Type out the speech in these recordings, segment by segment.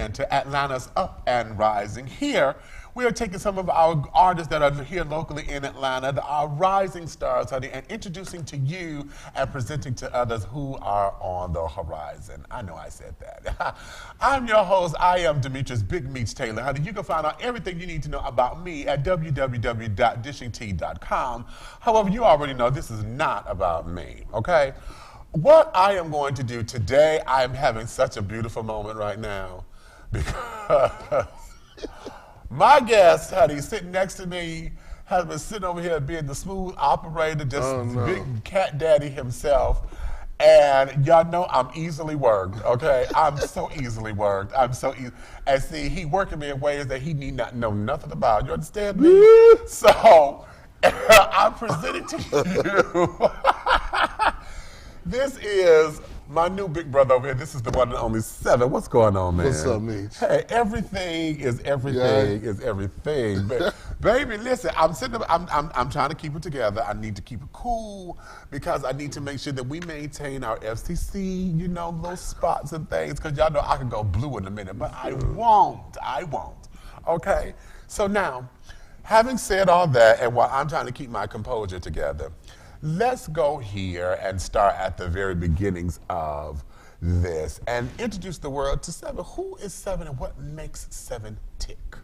in to Atlanta's Up and Rising. Here, we are taking some of our artists that are here locally in Atlanta, our rising stars, honey, and introducing to you and presenting to others who are on the horizon. I know I said that. I'm your host. I am Demetrius Big Meach Taylor, honey. You can find out everything you need to know about me at www.dishingtea.com. However, you already know this is not about me, okay? What I am going to do today, I am having such a beautiful moment right now because my guest, honey, sitting next to me, has been sitting over here being the smooth operator, just big cat daddy himself. And y'all know I'm easily worked, okay? I'm so easily worked. I'm so easy. And see, he working me in ways that he need not know nothing about. You understand me? So, I'm presenting to you. This is my new big brother over here. This is the one and only Seven. What's going on, man? What's up, Meach? Hey, everything is everything. But baby, listen, I'm trying to keep it together. I need to keep it cool because I need to make sure that we maintain our FCC, you know, those spots and things. Because y'all know I can go blue in a minute, but I won't. Okay? So now, having said all that, and while I'm trying to keep my composure together, let's go here and start at the very beginnings of this and introduce the world to Seven. Who is Seven and what makes Seven tick?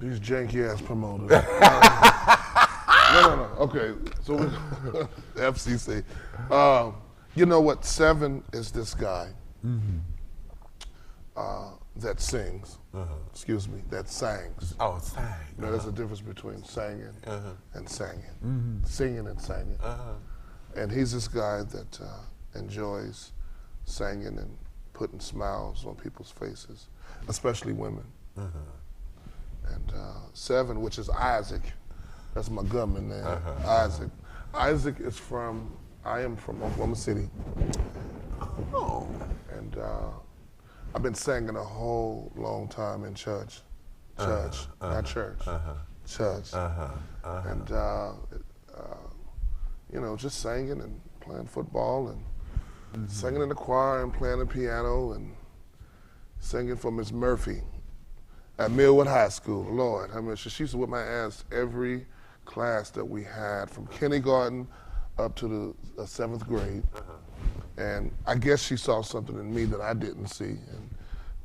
These janky ass promoters. No. Okay, so FCC. You know what? Seven is this guy that sings. Excuse me, that sings. Oh, sang. You know, there's a difference between singing and singing. Singing and singing. And he's this guy that enjoys singing and putting smiles on people's faces, especially women. And Seven, which is Isaac, that's my government name, Isaac. Isaac is I am from Oklahoma City. Oh. And I've been singing a whole long time in church. Church. And, you know, just singing and playing football and singing in the choir and playing the piano and singing for Miss Murphy at Millwood High School. Lord, I mean, she used to whip my ass every class that we had from kindergarten up to the 7th grade. And I guess she saw something in me that I didn't see. And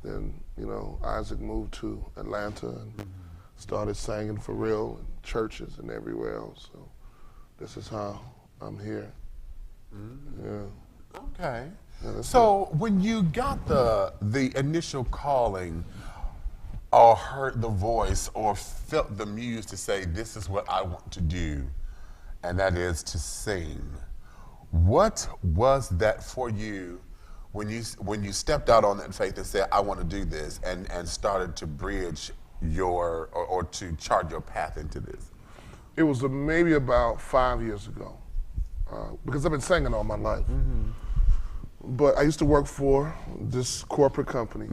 then, you know, Isaac moved to Atlanta and started singing for real in churches and everywhere else. So this is how I'm here. Yeah. Okay. Yeah, so when you got the initial calling or heard the voice or felt the muse to say, this is what I want to do, and that is to sing, what was that for you when you stepped out on that faith and said, I want to do this, and started to bridge or to chart your path into this? It was maybe about 5 years ago, because I've been singing all my life. But I used to work for this corporate company,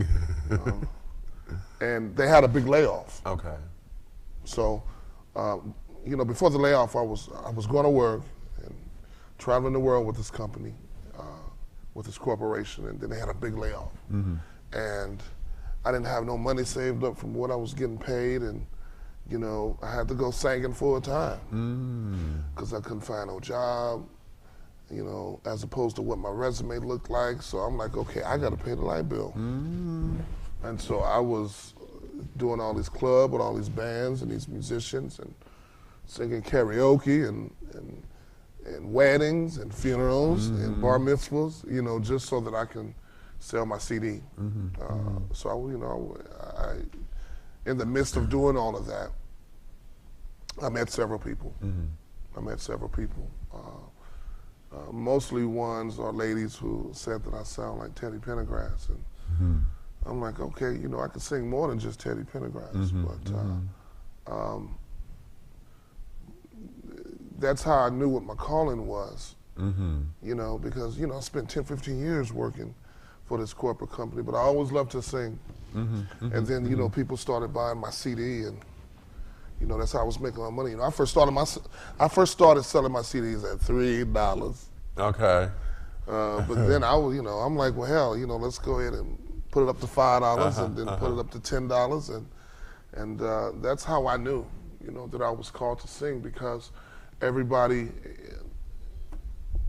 and they had a big layoff. Okay. So, you know, before the layoff, I was going to work and traveling the world with this company, with this corporation, and then they had a big layoff. And I didn't have no money saved up from what I was getting paid, and you know, I had to go singing full time because I couldn't find no job, you know, as opposed to what my resume looked like. So I'm like, okay, I got to pay the light bill. And so I was doing all these clubs with all these bands and these musicians and singing karaoke and weddings and funerals and bar mitzvahs, you know, just so that I can sell my CD. So, you know, in the midst of doing all of that, I met several people. Mostly ones or ladies who said that I sound like Teddy Pendergrass. And I'm like, okay, you know, I can sing more than just Teddy Pendergrass. But that's how I knew what my calling was. You know, because, you know, I spent 10, 15 years working for this corporate company, but I always loved to sing. And then, you know, people started buying my CD, and, you know, that's how I was making my money. You know, I first started selling my CDs at $3. Okay. But then I was, you know, I'm like, well, hell, you know, let's go ahead and put it up to $5, and then put it up to $10, and that's how I knew, that I was called to sing, because everybody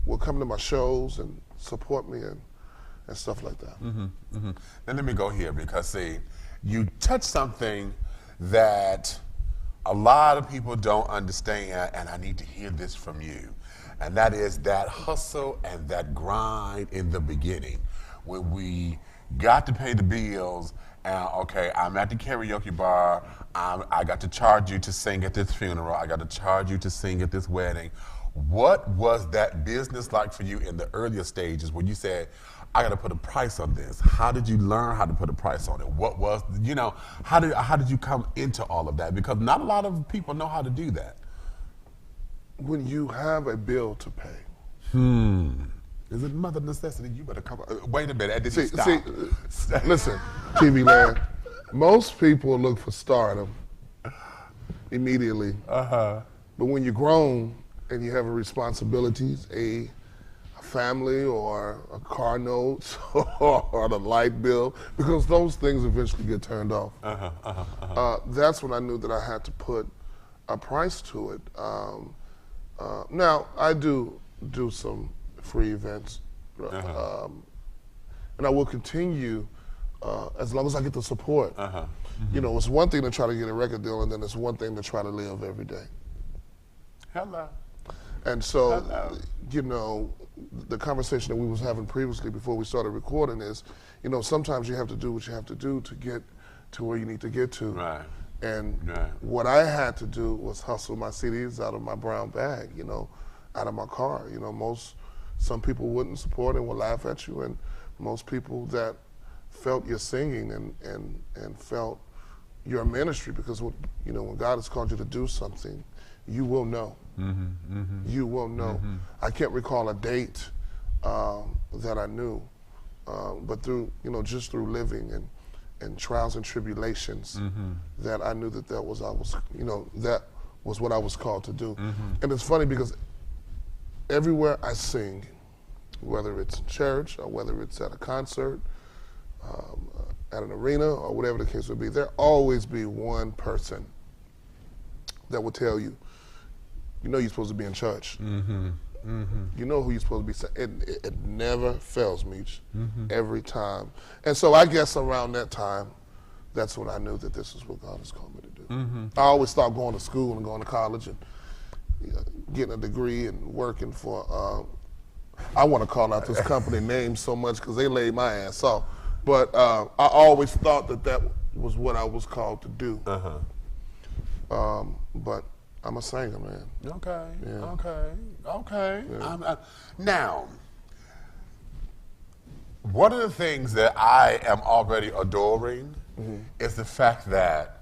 will come to my shows and support me and stuff like that. Now let me go here, because see, you touched something that a lot of people don't understand, and I need to hear this from you. And that is that hustle and that grind in the beginning, when we got to pay the bills, and okay, I'm at the karaoke bar, I got to charge you to sing at this funeral, I got to charge you to sing at this wedding. What was that business like for you in the earlier stages when you said, I got to put a price on this? How did you learn how to put a price on it? What was, how did you come into all of that? Because not a lot of people know how to do that. When you have a bill to pay. Is it mother necessity? You better come. Wait a minute. Did you stop? Listen, TV land. Most people look for stardom immediately. But when you're grown and you have responsibilities, a family or a car note or the light bill, because those things eventually get turned off. That's when I knew that I had to put a price to it. Now, I do some free events, and I will continue as long as I get the support. It's one thing to try to get a record deal, and then it's one thing to try to live every day. Hello. And so, the conversation that we was having previously before we started recording is, sometimes you have to do what you have to do to get to where you need to get to. Right. And what I had to do was hustle my CDs out of my brown bag, out of my car. Some people wouldn't support and would laugh at you, and most people that felt your singing and felt your ministry, because when God has called you to do something, you will know. You will know. I can't recall a date that I knew, but through just through living and trials and tribulations, that I knew that was what I was called to do. And it's funny because everywhere I sing, whether it's in church or whether it's at a concert, at an arena or whatever the case would be, there always be one person that will tell you, you're supposed to be in church. You know who you're supposed to be. It never fails, Meach, every time. And so I guess around that time, that's when I knew that this is what God has called me to do. I always thought going to school and going to college and getting a degree and working for, I want to call out this company name so much because they laid my ass off. But I always thought that was what I was called to do. But I'm a singer, man. Okay. Yeah. Okay. Yeah. Now, one of the things that I am already adoring is the fact that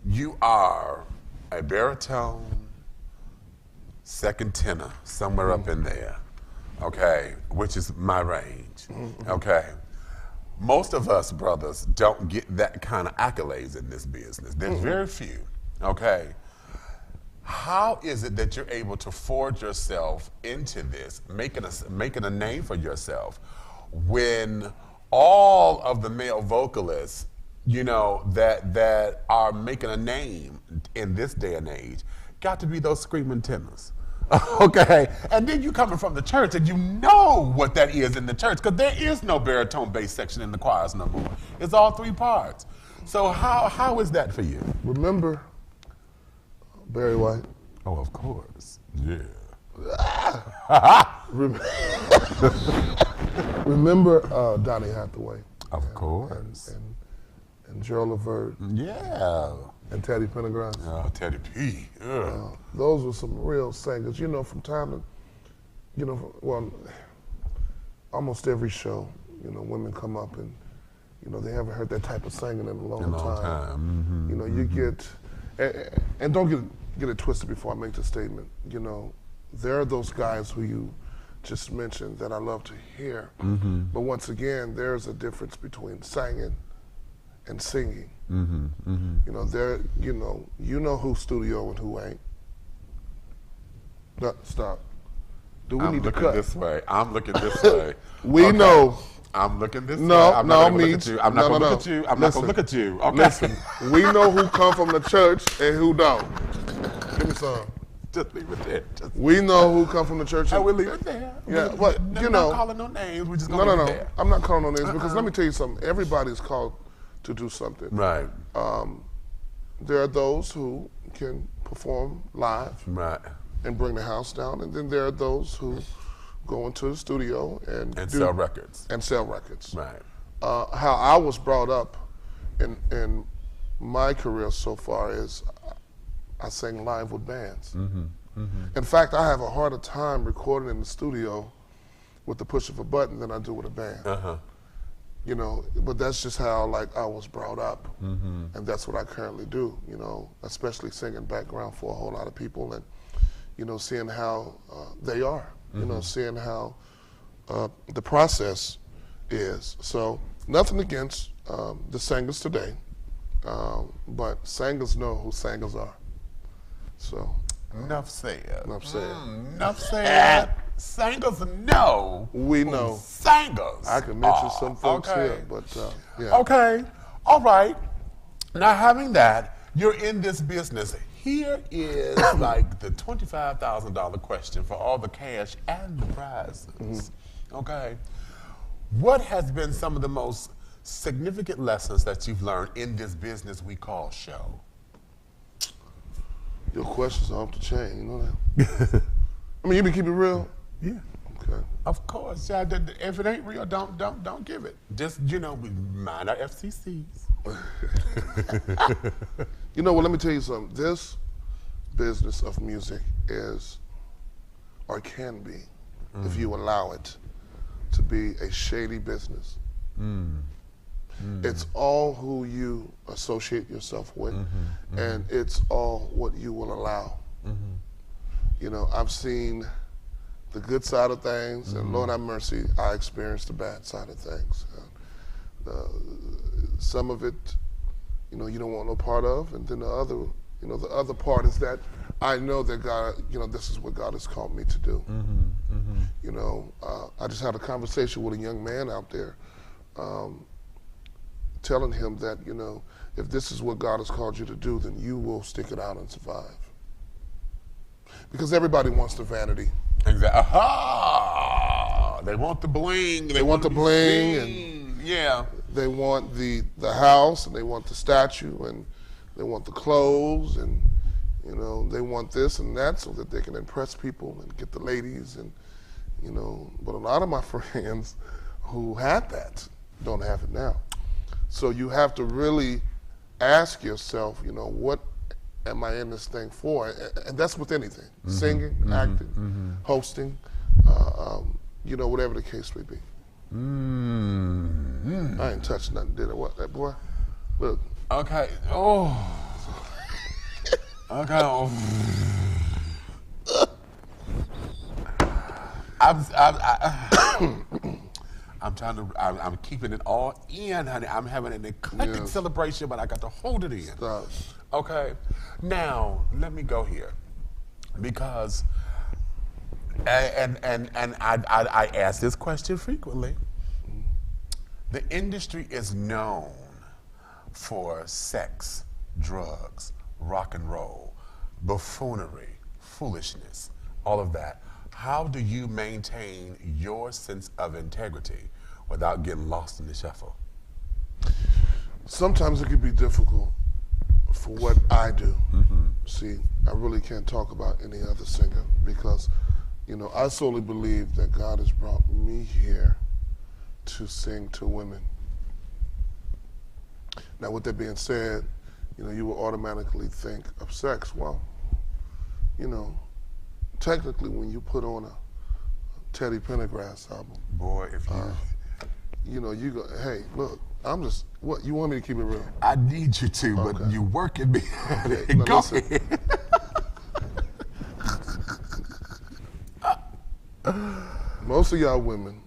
you are a baritone, second tenor, somewhere up in there, okay, which is my range, okay. Most of us brothers don't get that kind of accolades in this business. There's very few, okay. How is it that you're able to forge yourself into this, making a name for yourself, when all of the male vocalists, that are making a name in this day and age, got to be those screaming tenors? Okay, and then you coming from the church, and you know what that is in the church, because there is no baritone bass section in the choirs no more. It's all three parts. So how is that for you? Remember Barry White? Oh, of course. Yeah. Remember Donny Hathaway? Of course. And Gerald Levert. Yeah. And Teddy Pendergrass. Oh, Teddy P. Those were some real singers. From time to, almost every show, women come up and, they haven't heard that type of singing in a long time. You get, and don't get it twisted before I make the statement. There are those guys who you just mentioned that I love to hear. But once again, there's a difference between singing and singing. You know who's studio and who ain't. No, stop. Do we need to cut? This way. I'm looking this way. We know I'm looking this way. No, I'm no, not gonna look Meach. at you. I'm not No, gonna no, look at you. I'm not Listen. gonna look at you. Okay. Listen, we know who come from the church and who don't. Give me some. Just leave it there. Just, We know who come from the church. and we'll leave it there. Yeah, We're but, you know. not calling no names. We're just No, gonna no, leave it no. there. I'm not calling on names because let me tell you something. Everybody's called to do something. Right. There are those who can perform live Right. and bring the house down, and then there are those who go into the studio and sell records. And sell records. Right. How I was brought up in my career so far is I sang live with bands. In fact, I have a harder time recording in the studio with the push of a button than I do with a band. You know, but that's just how like I was brought up, and that's what I currently do. You know, especially singing background for a whole lot of people, and you know, seeing how they are. You know, seeing how the process is. So nothing against the singers today, but singers know who singers are. So Enough said. enough said. Enough said. Singers know. We who know. Singers. I can mention some folks okay. here, but yeah. Okay. All right. Now, having that, you're in this business. Here is like the $25,000 question for all the cash and the prizes. Okay. What has been some of the most significant lessons that you've learned in this business we call show? Your questions are off the chain, you know that? I mean, you been keeping it real? Yeah. Okay. Of course. Yeah, if it ain't real, don't give it. Just, you know, we mind our FCCs. You know what, let me tell you something. This business of music is, or can be, if you allow it, to be a shady business. It's all who you associate yourself with, and it's all what you will allow. You know, I've seen the good side of things, and Lord have mercy, I experienced the bad side of things. Some of it, you know, you don't want no part of, and then the other, you know, the other part is that I know that God, you know, this is what God has called me to do. You know, I just had a conversation with a young man out there, telling him that, you know, if this is what God has called you to do, then you will stick it out and survive. Because everybody wants the vanity. Exactly. Aha! They want the bling. They want the bling, and yeah. They want the house, and they want the statue, and they want the clothes, and you know, they want this and that so that they can impress people and get the ladies, and you know. But a lot of my friends who had that don't have it now. So you have to really ask yourself, you know, what am I in this thing for? And that's with anything, singing, acting, hosting, you know, whatever the case may be. I ain't touched nothing, did I? What, that boy? Look. Okay. Oh. Okay. I'm trying to. I'm keeping it all in, honey. I'm having an eclectic celebration, but I got to hold it in. Stop. Okay. Now let me go here, because and I ask this question frequently. The industry is known for sex, drugs, rock and roll, buffoonery, foolishness, all of that. How do you maintain your sense of integrity without getting lost in the shuffle? Sometimes it can be difficult for what I do. See, I really can't talk about any other singer because, you know, I solely believe that God has brought me here to sing to women. Now, with that being said, you know, you will automatically think of sex. Well, you know, technically, when you put on a Teddy Pendergrass album, boy, if you, you know, you go, hey, look, I'm just, what, you want me to keep it real? I need you to, but you working me. Okay, Go listen. ahead. Most of y'all women,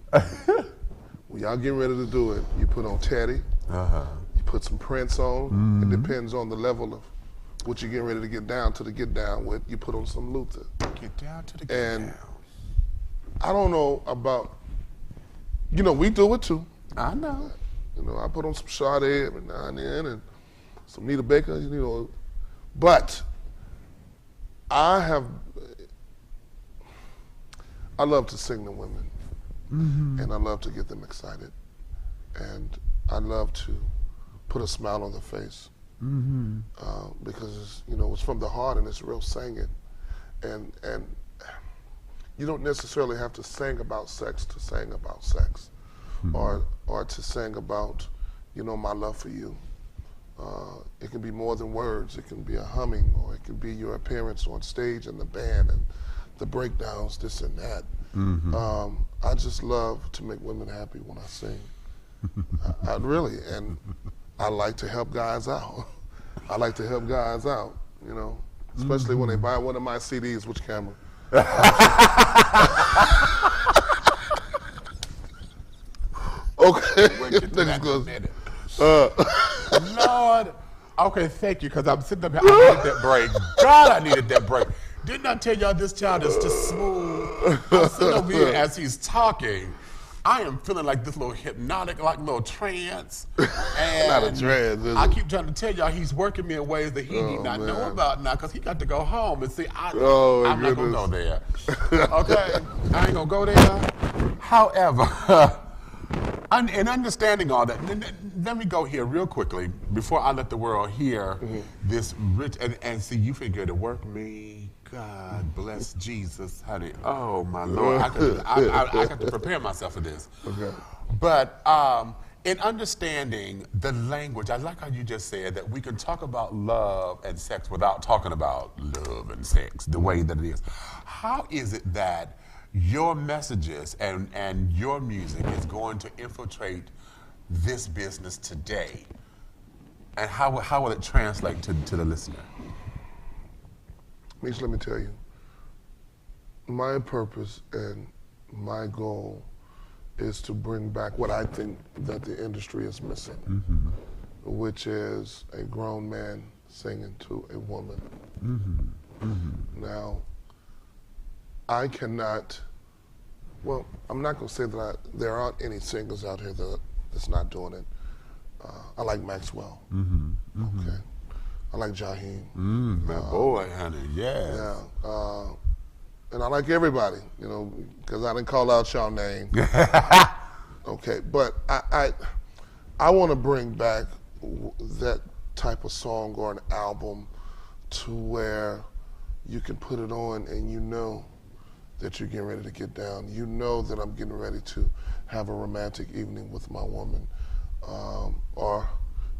when y'all get ready to do it, you put on Teddy, you put some Prince on. It depends on the level of what you're getting ready to get down to the get down with. You put on some Luther. Get down to the get And down. I don't know about, you know, we do it too. I know. You know, I put on some Sade every now and then, and some Nita Baker, you know. But I love to sing to women, and I love to get them excited, and I love to put a smile on their face, because it's, you know, it's from the heart and it's real singing, and you don't necessarily have to sing about sex to sing about sex, or to sing about, you know, my love for you. It can be more than words. It can be a humming, or it can be your appearance on stage and the band and the breakdowns, this and that. I just love to make women happy when I sing. I really, and I like to help guys out. I like to help guys out, you know, especially when they buy one of my CDs. Which camera? Okay. Lord. Okay, thank you, because I'm sitting up here. I needed that break. God, I needed that break. Didn't I tell y'all this child is just smooth? I'm sitting over here as he's talking. I am feeling like this little hypnotic, like little trance. And not a trance, is I it? keep trying to tell y'all he's working me in ways that he need not know about now, because he got to go home. And see, I'm not going to go there. Okay? I ain't going to go there. However, in understanding all that, let me go here real quickly before I let the world hear this rich, and see, you figure to work me. God bless Jesus, honey. Oh my Lord, I got to prepare myself for this. Okay. But in understanding the language, I like how you just said that we can talk about love and sex without talking about love and sex the way that it is. How is it that your messages and your music is going to infiltrate this business today? And how will it translate to the listener? Meach, let me tell you, my purpose and my goal is to bring back what I think that the industry is missing, which is a grown man singing to a woman. Now, I cannot, well, I'm not going to say that there aren't any singers out here that's not doing it. I like Maxwell. Okay. I like Jaheim. My boy, honey, yes. Yeah. And I like everybody, you know, because I didn't call out y'all name. Okay, but I want to bring back that type of song or an album to where you can put it on and you know that you're getting ready to get down. You know that I'm getting ready to have a romantic evening with my woman, or,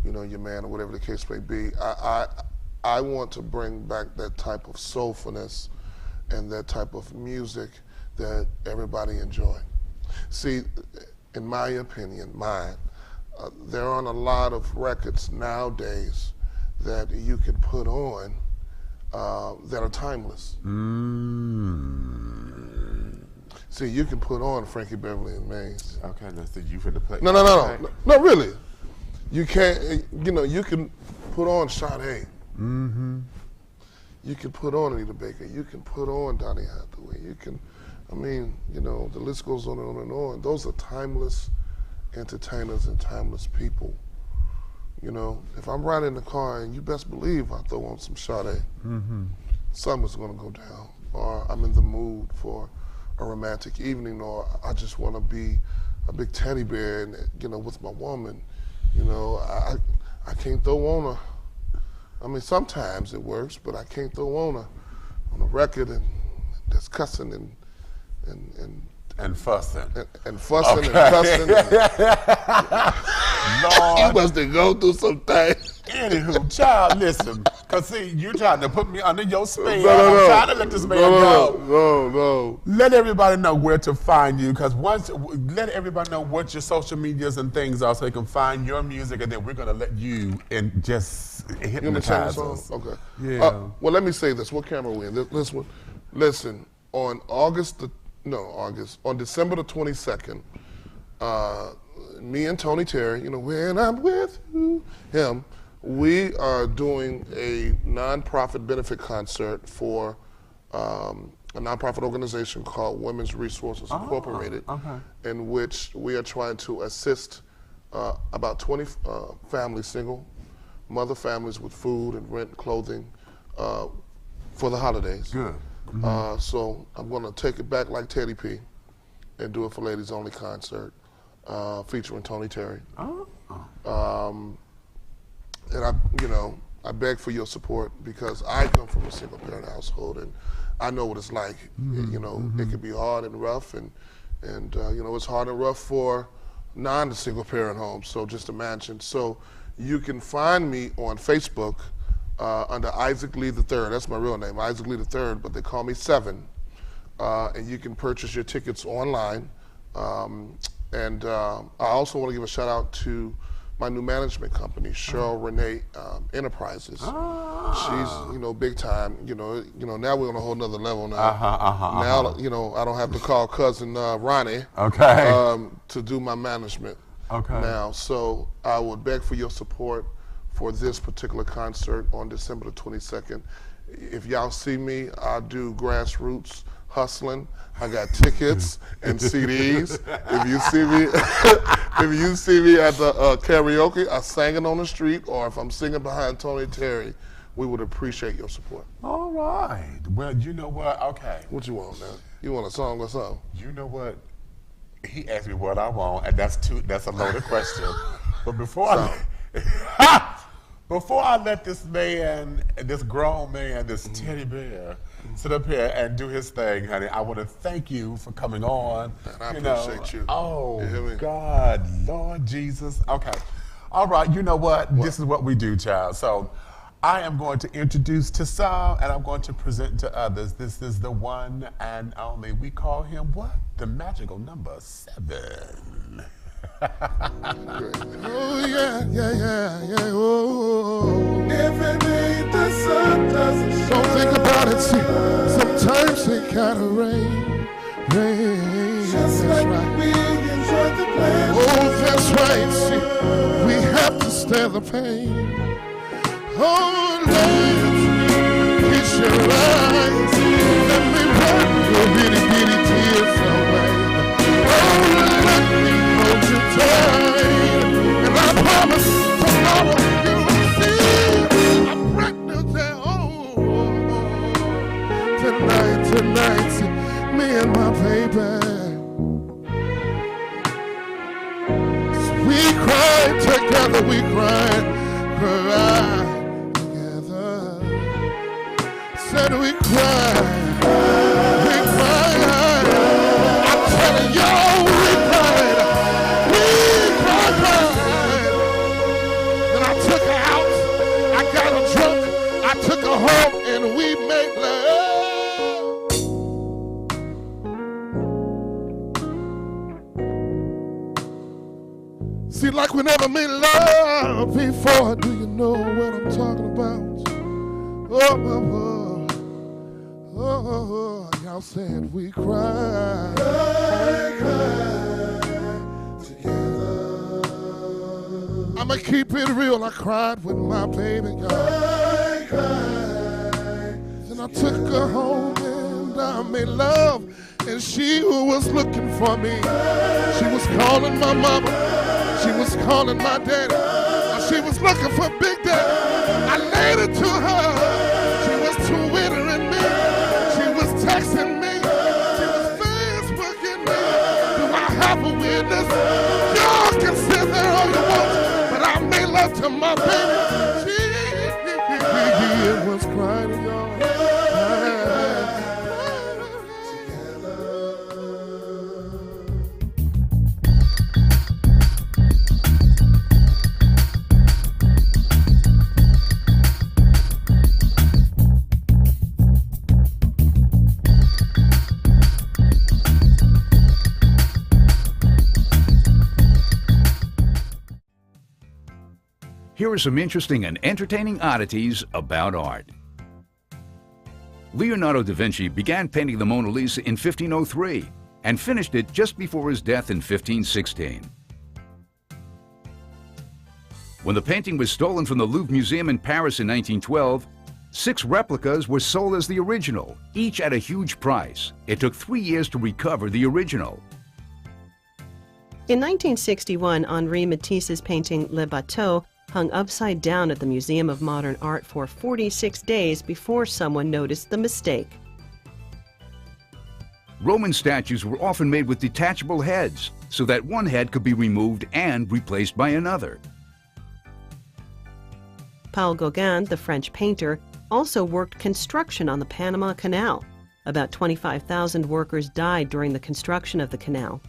you know, your man, or whatever the case may be. I want to bring back that type of soulfulness and that type of music that everybody enjoy. See, in my opinion, there aren't a lot of records nowadays that you can put on that are timeless. See, you can put on Frankie Beverly and Maze. Okay, let's see, you finna play. No, really. You can't, you know, you can put on Sade. You can put on Anita Baker. You can put on Donny Hathaway. You can, I mean, you know, the list goes on and on and on. Those are timeless entertainers and timeless people. You know, if I'm riding in the car, and you best believe I throw on some Sade, something's gonna go down. Or I'm in the mood for a romantic evening, or I just wanna be a big teddy bear, and, you know, with my woman. You know, I can't throw on a, I mean, sometimes it works, but I can't throw on a record and that's cussing and fussing. And fussing and cussing. Lord. You must have gone through some things. Anywho, child, listen. Because, see, you're trying to put me under your spell. No. I'm trying to let this man go. No. Let everybody know where to find you, because let everybody know what your social medias and things are so they can find your music, and then we're going to let you and just hypnotize us. Okay. Yeah. Well, let me say this. What camera are we in? This one. Listen, on December the 22nd, me and Tony Terry, you know, when I'm with him, we are doing a nonprofit benefit concert for a nonprofit organization called Women's Resources Incorporated, in which we are trying to assist about 20 families, single mother families, with food and rent, clothing for the holidays. Good. So I'm going to take it back like Teddy P and do it for Ladies Only concert featuring Tony Terry. And I beg for your support because I come from a single parent household and I know what it's like. It can be hard and rough, and it's hard and rough for non-single parent homes. So just imagine. So you can find me on Facebook under Isaac Lee III. That's my real name, Isaac Lee III, but they call me Seven. And you can purchase your tickets online. And I also want to give a shout out to my new management company, Cheryl Renee Enterprises. She's, big time. Now we're on a whole nother level now. Now, I don't have to call cousin Ronnie to do my management now. So I would beg for your support for this particular concert on December the 22nd. If y'all see me, I do grassroots hustling. I got tickets and CDs. If you see me at the karaoke, I sang it on the street, or if I'm singing behind Tony Terry, we would appreciate your support. All right. Well, you know what? Okay. What you want now? You want a song or something? You know what? He asked me what I want, and that's a loaded question. But before I let this man, this grown man, this teddy bear, sit up here and do his thing, honey, I want to thank you for coming on. And I appreciate you. Oh, you hear me? God, Lord Jesus. Okay. All right, you know what? This is what we do, child. So I am going to introduce to some, and I'm going to present to others. This is the one and only. We call him what? The magical number 7. Oh, yeah, oh. If it ain't the sun doesn't shine. Don't think about it, see, sometimes it gotta rain. Just like we enjoyed the plan. Oh, that's right, see, we have to stand the pain. Oh, Lord, kiss your eyes, let me wipe your bitty, bitty tears away. Oh, let me hold you tight, and I promise tomorrow you'll see I'm pregnant at home. Tonight, see, me and my baby. So we cried together, we cried together. Said we cried. I'm telling y'all, we cried. Then I took her out, I got her drunk, I took her home, and we made love. See, like we never made love before. Do you know what I'm talking about? Oh, y'all said we cried. Together. I'ma keep it real. I cried with my baby girl. Then I took her home and I made love, and she was looking for me. She was calling my mama. She was calling my daddy. She was looking for Big Daddy. I laid it to her. She was too winter in me. She was texting me. She was Facebooking me. Do I have a witness? Y'all can sit there all you want, but I made love to my baby. She was crying, y'all. Here are some interesting and entertaining oddities about art. Leonardo da Vinci began painting the Mona Lisa in 1503 and finished it just before his death in 1516. When the painting was stolen from the Louvre Museum in Paris in 1912, 6 replicas were sold as the original, each at a huge price. It took 3 years to recover the original. In 1961, Henri Matisse's painting Le Bateau hung upside down at the Museum of Modern Art for 46 days before someone noticed the mistake. Roman statues were often made with detachable heads, so that one head could be removed and replaced by another. Paul Gauguin, the French painter, also worked construction on the Panama Canal. About 25,000 workers died during the construction of the canal.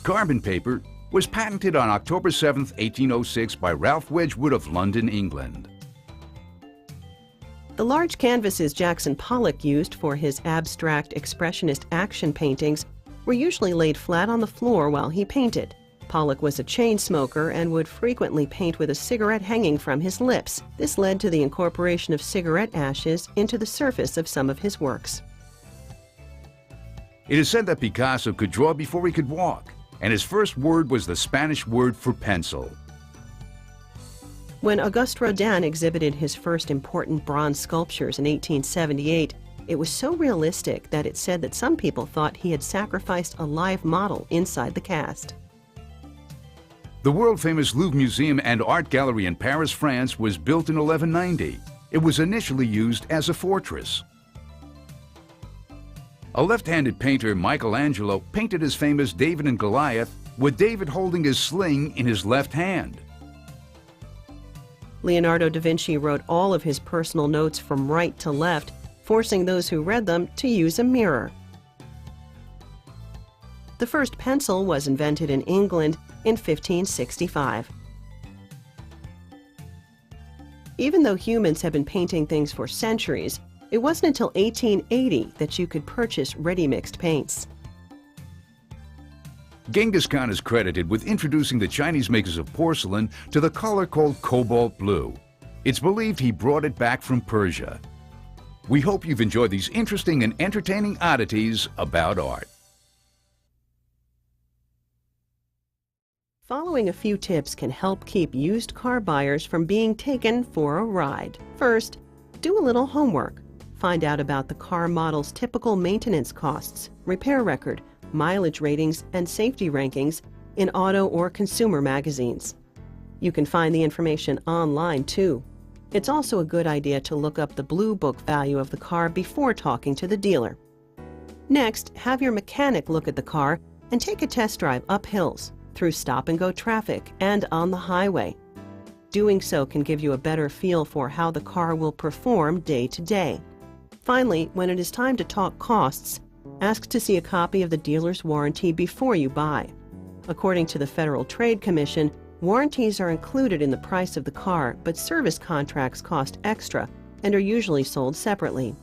Carbon paper was patented on October 7, 1806 by Ralph Wedgwood of London, England. The large canvases Jackson Pollock used for his abstract expressionist action paintings were usually laid flat on the floor while he painted. Pollock was a chain smoker and would frequently paint with a cigarette hanging from his lips. This led to the incorporation of cigarette ashes into the surface of some of his works. It is said that Picasso could draw before he could walk, and his first word was the Spanish word for pencil. When Auguste Rodin exhibited his first important bronze sculptures in 1878, it was so realistic that it said that some people thought he had sacrificed a live model inside the cast. The world-famous Louvre Museum and Art Gallery in Paris, France was built in 1190. It was initially used as a fortress. A left-handed painter, Michelangelo, painted his famous David and Goliath with David holding his sling in his left hand. Leonardo da Vinci wrote all of his personal notes from right to left, forcing those who read them to use a mirror. The first pencil was invented in England in 1565. Even though humans have been painting things for centuries, it wasn't until 1880 that you could purchase ready-mixed paints. Genghis Khan is credited with introducing the Chinese makers of porcelain to the color called cobalt blue. It's believed he brought it back from Persia. We hope you've enjoyed these interesting and entertaining oddities about art. Following a few tips can help keep used car buyers from being taken for a ride. First, do a little homework. Find out about the car model's typical maintenance costs, repair record, mileage ratings, and safety rankings in auto or consumer magazines. You can find the information online too. It's also a good idea to look up the Blue Book value of the car before talking to the dealer. Next, have your mechanic look at the car and take a test drive up hills, through stop-and-go traffic, and on the highway. Doing so can give you a better feel for how the car will perform day to day. Finally, when it is time to talk costs, ask to see a copy of the dealer's warranty before you buy. According to the Federal Trade Commission, warranties are included in the price of the car, but service contracts cost extra and are usually sold separately.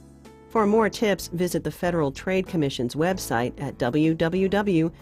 For more tips, visit the Federal Trade Commission's website at www.ftc.gov.